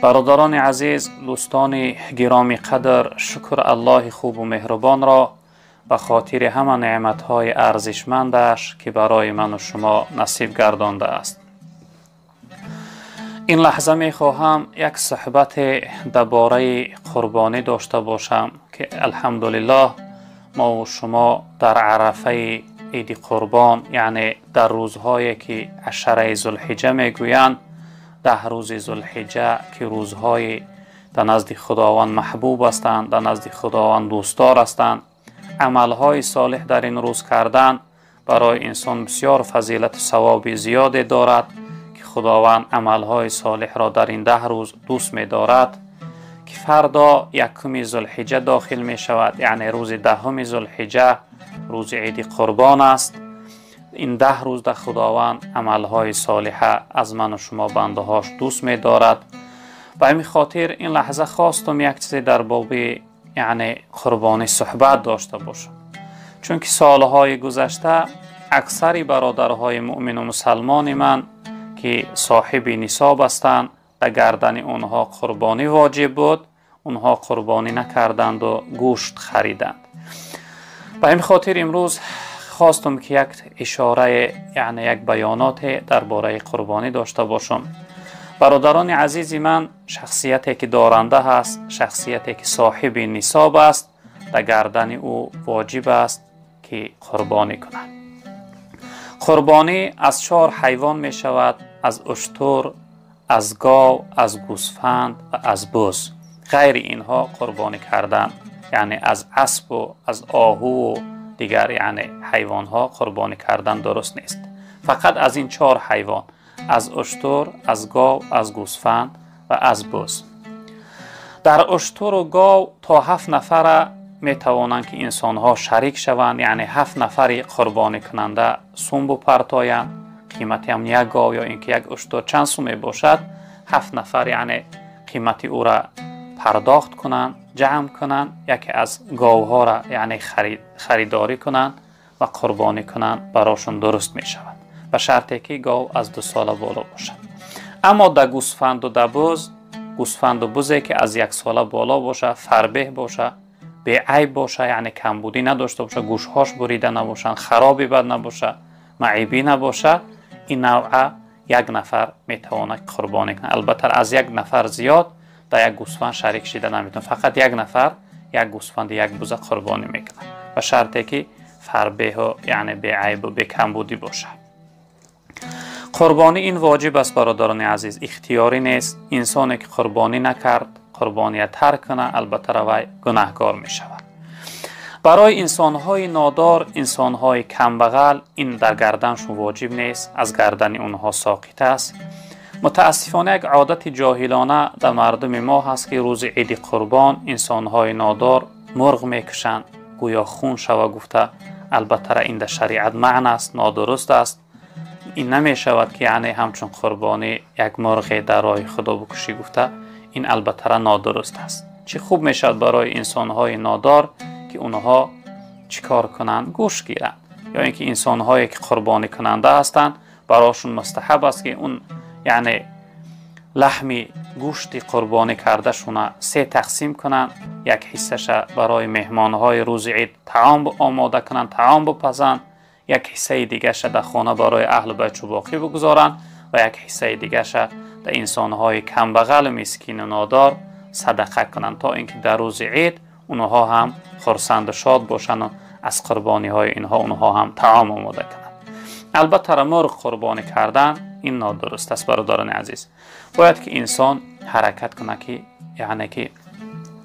برادران عزیز، دوستان گرامی قدر، شکر الله خوب و مهربان را به خاطر همه نعمتهای ارزشمندش که برای من و شما نصیب گردانده است. این لحظه می خواهم یک صحبت درباره قربانی داشته باشم که الحمدلله ما و شما در عرفه عید قربان، یعنی در روزهایی که عشره ذوالحجه می گویند، 10 روز ذوالحجه که روزهای در نزد خداوند محبوب هستند، در نزد خداوند دوستدار هستند، عملهای صالح در این روز کردن برای انسان بسیار فضیلت و ثواب زیاد دارد که خداوند عملهای صالح را در این 10 روز دوست می دارد که فردا 1 ذوالحجه داخل می شود، یعنی روز 10 ذوالحجه روز عید قربان است. این 10 روز در خداوند عملهای صالحه از من و شما بنده هاش دوست می دارد. و همین خاطر این لحظه خواستم یک چیز در باب یعنی قربانی صحبت داشته باشم، چون که سالهای گذشته اکثری برادرهای مؤمن و مسلمان من که صاحب نصاب هستند در گردن اونها قربانی واجب بود، اونها قربانی نکردند و گوشت خریدند. به این خاطر امروز خواستم که یک اشاره یعنی یک بیانات درباره قربانی داشته باشم. برادران عزیز من، شخصیتی که دارنده هست، شخصیتی که صاحب نصاب است، در گردن او واجب است که قربانی کند. قربانی از 4 حیوان می شود: از اشتر، از گاو، از گوسفند و از بز. غیر اینها قربانی کردن، یعنی از اسب و از آهو و دیگر یعنی حیوان ها قربانی کردن درست نیست. فقط از این 4 حیوان، از اشتر، از گاو، از گوسفند و از بز. در اشتر و گاو تا 7 نفر می توانند که انسان ها شریک شوند، یعنی 7 نفری قربانی کننده سوم بپرتایند. قیمتی هم 1 گاو یا اینکه 1 اشتر چند سوم باشد، 7 نفر یعنی قیمتی او را پرداخت کنند، جمع کنند، یکی از گاوها را یعنی خریداری کنند و قربانی کنند، براشون درست می شود، به شرطی که گاو از 2 سال بالا باشد. اما در گوسفند و در بز، گوسفند و بزی که از 1 سال بالا باشه، فربه باشه، به عیب باشه، یعنی کمبودی نداشته باشه، گوشهاش بریده نباشن، خرابی بد نباشه، معیبی نباشه، این نوعه 1 نفر می تواند قربانی کنه. البته از 1 نفر زیاد در 1 گوسفند شریک شده نمیتونه، فقط 1 نفر 1 گوسفند 1 بز قربانی میکنه، به شرطی که فربه و یعنی به عیب و به کمبودی باشه. قربانی این واجب است برادران عزیز، اختیاری نیست. انسانی که قربانی نکرد، قربانی ترک کنه، البته روی گناهگار می شود. برای انسانهای نادار، انسانهای کمبغل، این در گردنشون واجب نیست، از گردن اونها ساقط است. متاسفانه یک عادت جاهلانه در مردم ما هست که روز عید قربان انسانهای نادار مرغ میکشند، گویا خون شوه گفته. البته این در شریعت معنی است، نادرست است. این نمی شود که یعنی همچون قربانی 1 مرغ در راه خدا بکشی گفته، این البته نادرست است. چه خوب می شود برای انسانهای نادار که اونها چیکار کنند؟ گوشت گیرند، یا اینکه انسانهایی که قربانی کننده هستند براشون مستحب است که اون یعنی لحمی گوشت قربانی کرده شونه 3 تقسیم کنند، 1 حصهش برای مهمانهای روز عید طعام آماده کنند، طعام بپزند، 1 حصه دیگه در خانه برای اهل بیت و باقی بگذارند و 1 حصه دیگه در انسانهای کمبغل مسکین و نادار صدقه کنند، تا اینکه در روز عید اونها هم خرسند و شاد باشند و از قربانی های اینها اونها هم طعام آماده کنند. البته مرغ قربانی کردن این نادرست است برادران عزیز. باید که انسان حرکت کنه که یعنی که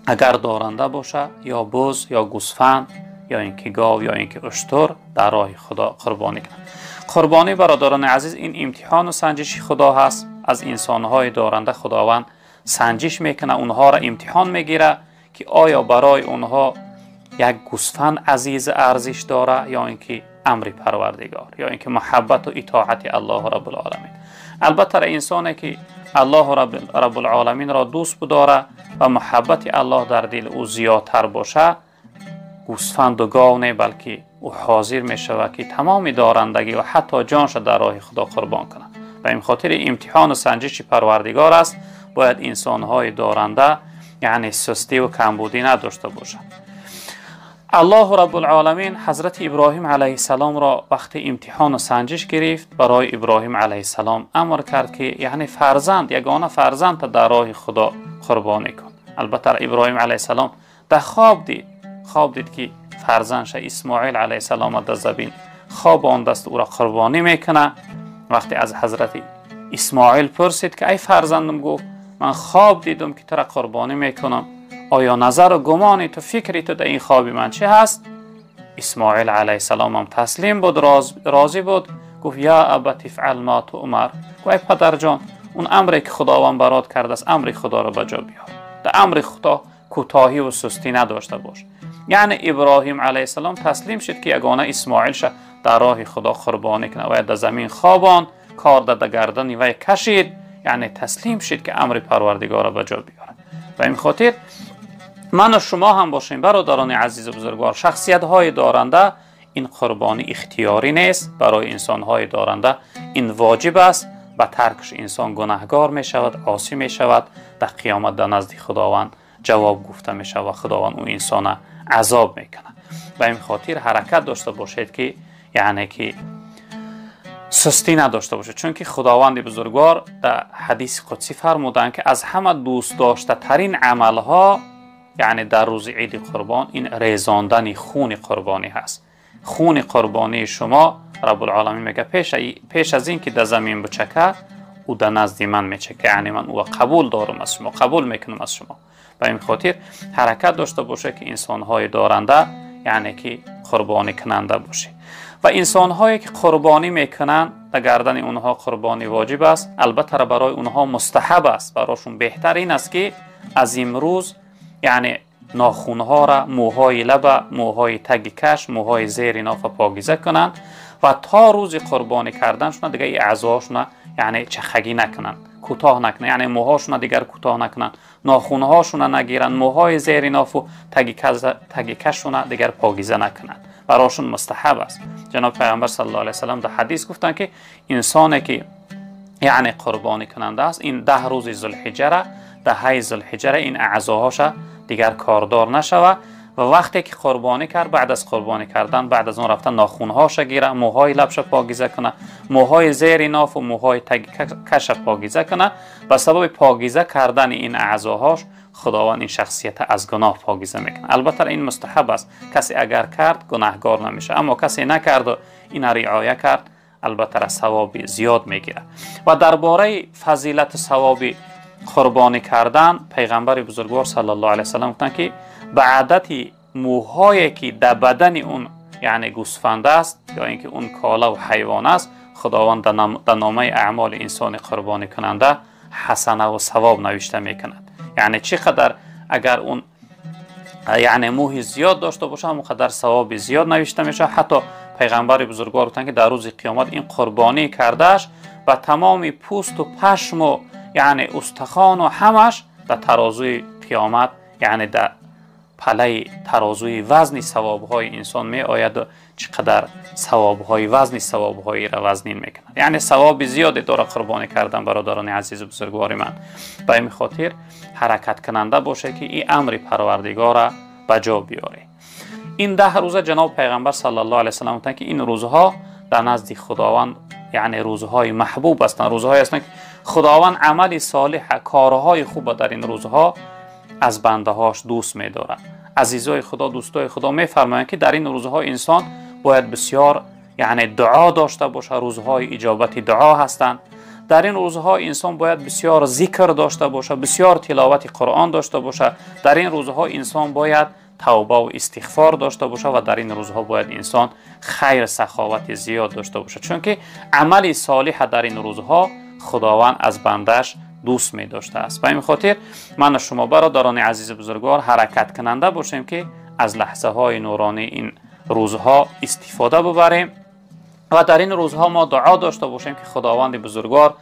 اگر دارنده باشه، یا بز یا گوسفند یا اینکه گاو یا اینکه اشتر، در راه خدا قربانی کنه. قربانی برادران عزیز این امتحان و سنجش خدا هست. از انسانهای دارنده خداوند سنجش میکنه، اونها را امتحان میگیره که آیا برای اونها 1 گوسفند عزیز ارزش داره یا اینکه امر پروردگار، یا اینکه محبت و اطاعت الله رب العالمین. البته انسانی که الله رب العالمین را دوست بداره و محبت الله در دل او زیادتر باشه، گوسفند و گاو نه، بلکه او حاضر می شود که تمام دارندگی و حتی جانش در راه خدا قربان کنه. و این خاطر امتحان و سنجش پروردگار است باید انسانهای دارنده یعنی سستی و کمبودی نداشته باشند. الله رب العالمین حضرت ابراهیم علیه السلام را وقتی امتحان و سنجش گرفت، برای ابراهیم علیه السلام امر کرد که یعنی فرزند، یگانه فرزند در راه خدا قربانی کن. البته ابراهیم علیه السلام در خواب دید که فرزندش اسماعیل علیه السلام در زمین خواب آن دست او را قربانی میکنه. وقتی از حضرت اسماعیل پرسید که ای فرزندم، گفت من خواب دیدم که تو را قربانی میکنم، آیا نظر و گمان تو فکری تو در این خواب من چه هست؟ اسماعیل علیه السلام هم تسلیم بود، راضی بود، گفت یا ابت افعل ما تؤمر. گفت ای پدر جان، اون امری که خداوند برات کرده است امر خدا را بجا بیار، در امر خدا کوتاهی و سستی نداشته باش. یعنی ابراهیم علیه السلام تسلیم شد که یگانه اسماعیل در راه خدا قربانی کنه و در زمین خوابان کار در گردن وی کشید، یعنی تسلیم شد که امر پروردگار را بجا بیاره. و این خاطر من و شما هم باشیم برادران عزیز و بزرگوار، شخصیت های دارنده این قربانی اختیاری نیست، برای انسان های دارنده این واجب است. به ترکش انسان گناهگار می شود، عاصی می شود، در قیامت در نزد خداوند جواب گفته می شود و خداوند اون انسان عذاب می کنه. و این خاطر حرکت داشته باشید که یعنی که سستی نداشته باشه، چون که خداوند بزرگوار در حدیث قدسی فرمودند که از همه دوست داشته ترین عمل ها یعنی در روز عید قربان این ریزاندن خون قربانی هست. خون قربانی شما رب العالمین میگه پیش از این که در زمین بچکه او در نزد من میچکه، یعنی من او قبول دارم از شما، قبول میکنم از شما. به این خاطر حرکت داشته باشه که انسان های دارنده یعنی که قربانی کننده باشه. و انسان هایی که قربانی میکنن در گردن اونها قربانی واجب است، البته برای اونها مستحب است، برایشون بهتر این است که از امروز یعنی ناخونها را، موهای لب، موهای تگ کش، موهای زیر ناف پاکیزه کنند و تا روز قربانی کردنشون دیگه این اعضاهاشون یعنی چخگی نکنند، کوتاه نکنند، یعنی موهاشون دیگر کوتاه نکنند، ناخونهاشون نگیرند، موهای زیر ناف و تگ کششون دیگر پاکیزه نکنند، براشون مستحب است. جناب پیامبر صلی الله علیه و سلم در حدیث گفتن که انسانی که یعنی قربانی کننده است این 10 روز ذوالحجه را، در ذوالحجه این اعضاهاش دیگر کاردار نشوه و وقتی که قربانی کرد بعد از قربانی کردن بعد از اون رفتن ناخونهاش گیره، موهای لبش پاکیزه کنه، موهای زیر ناف و موهای تگ کش پاکیزه کنه. به سبب پاکیزه کردن این اعضاهاش خداوند این شخصیت از گناه پاکیزه میکنه. البته این مستحب است، کسی اگر کرد گناهگار نمیشه، اما کسی نکرد و این رعایت کرد البته ثواب زیاد میگیره. و درباره فضیلت ثواب قربانی کردن پیغمبر بزرگوار صلی الله علیه و سلم گفتن که به عدد موهایی که در بدن اون یعنی گوسفند است یا اینکه اون کالا و حیوان است، خداوند در نامه اعمال انسان قربانی کننده حسنه و ثواب نوشته میکند. یعنی چقدر اگر اون یعنی موه زیاد داشته باشه اونقدر ثواب زیاد نوشته میشه. حتی پیغمبر بزرگوار گفتن که در روز قیامت این قربانی کردهش و تمام پوست و پشم و یعنی استخوان و همش در ترازوی قیامت یعنی در پله ترازوی وزن ثوابهای انسان می آید و چقدر ثوابهای وزن ثوابهای را وزنین میکنه. یعنی ثواب زیادی داره قربانی کردن برادران عزیز و بزرگوار من. به این خاطر حرکت کننده باشه که این امر پروردگار را بجا بیاره. این 10 روزه جناب پیغمبر صلی الله علیه و سلم گفتن که این روزها در نزد خداوند یعنی روزهای محبوب هستند، روزهایی هستند که خداوند عمل صالح، کارهای خوب در این روزها از بنده هاش دوست می‌دارد. عزیزای خدا، دوستای خدا می‌فرمایند که در این روزها انسان باید بسیار یعنی دعا داشته باشه، روزهای اجابت دعا هستند. در این روزها انسان باید بسیار ذکر داشته باشه، بسیار تلاوت قرآن داشته باشه. در این روزها انسان باید توبه و استغفار داشته باشه و در این روزها باید انسان خیر سخاوت زیاد داشته باشه، چون که عمل صالح در این روزها خداوند از بندش دوست می داشته است. به این خاطر من و شما برادران عزیز بزرگوار حرکت کننده باشیم که از لحظه های نورانی این روزها استفاده ببریم و در این روزها ما دعا داشته باشیم که خداوند بزرگوار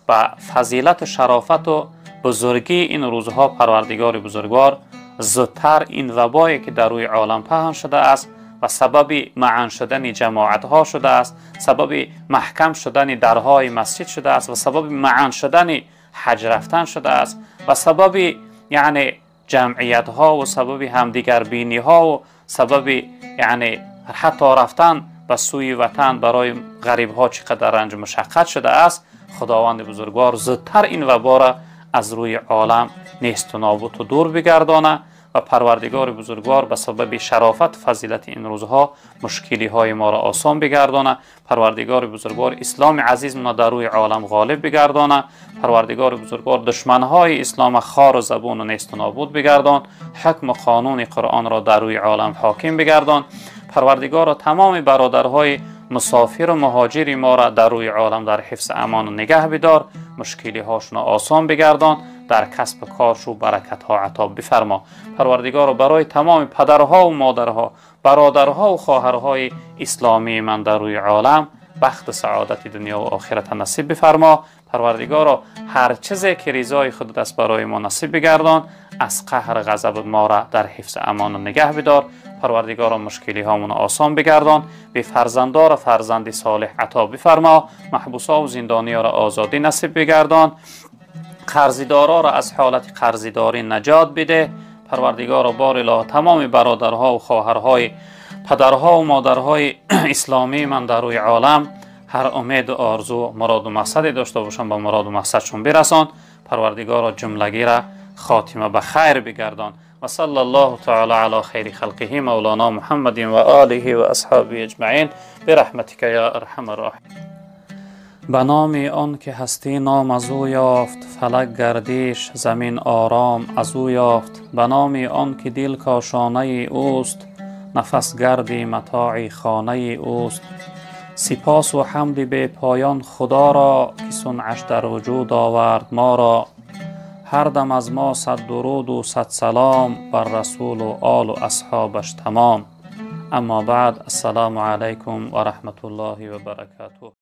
و فضیلت شرافت و بزرگی این روزها پروردگار بزرگوار زودتر این وبایی که در روی عالم پهن شده است و سبب معن شدن جماعت ها شده است، سبب محکم شدن درهای مسجد شده است و سبب معن شدن حج رفتن شده است و سبب یعنی جمعیت ها و سبب همدیگر بینی ها و سبب یعنی حتی رفتن به سوی وطن برای غریب ها چقدر رنج و مشقت شده است. خداوند بزرگوار زودتر این وبا را از روی عالم نیست و نابود و دور بگردانه و پروردگار بزرگوار به سبب شرافت فضیلت این روزها مشکلی های ما را آسان بگردانه. پروردگار بزرگوار اسلام عزیز ما در روی عالم غالب بگردانه. پروردگار بزرگوار دشمن های اسلام خار و زبون و نیست و نابود بگردان. حکم و قانون قرآن را در روی عالم حاکم بگردان. پروردگار تمام برادرهای مسافر و مهاجر ما را در روی عالم در حفظ امان و نگه بدار. مشکلی هاشون آسان بگردان. در کسب کارشو برکت ها عطا بفرما. پروردگار برای تمام پدرها و مادرها، برادرها و خواهرهای اسلامی من در روی عالم بخت سعادت دنیا و آخرت نصیب بفرما. پروردگار هر چیزی که رضای خودت است برای ما نصیب بگردان. از قهر غضب ما را در حفظ امان و نگه بدار. پروردگار مشکلی هامون آسان بگردان. به فرزندان و فرزند صالح عطا بفرما. محبوسا و زندانیا را آزادی نصیب بگردان. قرضدارا را از حالت قرضداری نجات بده. پروردگار بار الله تمام برادرها و خواهرهای پدرها و مادرهای اسلامی من در روی عالم هر امید و آرزو مراد و مقصد داشته باشند به مراد و مقصدشون برسان. پروردگار جملگی را خاتمه به خیر بگردان. و صلی الله تعالی علی خیر خلقه مولانا محمد و آله و اصحابه اجمعین برحمتک یا ارحم الراحمین. به نام آن که هستی نام از او یافت، فلک گردش زمین آرام از او یافت. به نام آن که دل کاشانه اوست، نفس گردی متاع خانه اوست. سپاس و حمد به پایان خدا را، که صنعش در وجود آورد ما را. هر دم از ما صد درود و صد سلام، بر رسول و آل و اصحابش تمام. اما بعد، السلام علیکم و رحمت الله و برکاته.